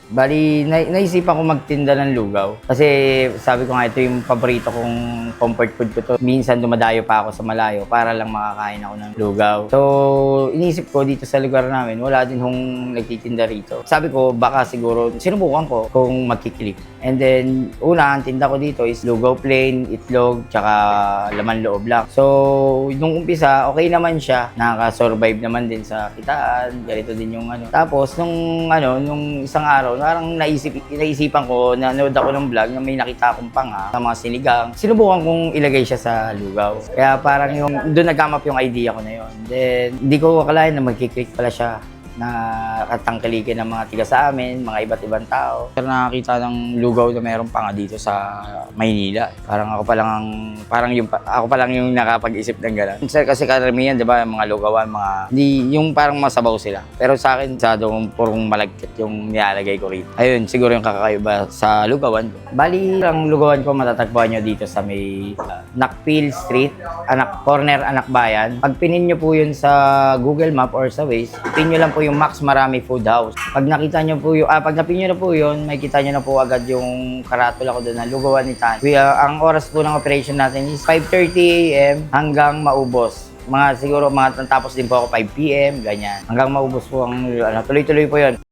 Bali, naisipan ko magtinda ng lugaw. Kasi sabi ko nga, ito yung paborito kong comfort food ko to. Minsan dumadayo pa ako sa malayo para lang makakain ako ng lugaw. So, inisip ko dito sa lugar namin, wala din hong nagtitinda rito. Sabi ko, baka siguro, sinubukan ko kung magkiklik. And then, una, ang tinda ko dito is lugaw plain, itlog, tsaka laman loob lang. So, nung umpisa, okay naman siya. Nakaka-survive naman din sa kitaan. Ganito din yung ano. Tapos, nung isang araw, parang naisipan ko, nanood ako ng vlog na may nakita akong panga sa mga sinigang. Sinubukan kong ilagay siya sa lugaw. Kaya parang doon nag-come up yung idea ko na yun. Then, hindi ko akalain na magkiklik pala siya na katangkilikin ng mga tiga sa amin, mga iba't ibang tao. Pero nakakita ng lugaw na meron pa nga dito sa Maynila. Parang ako pa lang yung nakapag-isip ng gano'n. Kasi karamihan, 'di ba, yung mga lugawan, hindi yung parang masabaw sila. Pero sa akin, masyadong purong malagkit yung nilalagay ko rito. Ayun, siguro yung kakaiba sa lugawan ko. Bali, ang lugawan ko matatagpuan nyo dito sa may Nakpil Street, corner Anak Bayan. Pag pinin nyo po yun sa Google Map or sa Waze, pin nyo lang po yung Max Marami Food House. Pag nakita nyo po pag napin nyo na po yun, may kita nyo na po agad yung karatula ko doon na lugawan ni Tan. Ang oras po ng operation natin is 5:30 AM hanggang maubos. Siguro tapos din po ako 5 PM, ganyan. Hanggang maubos po tuloy-tuloy po yun.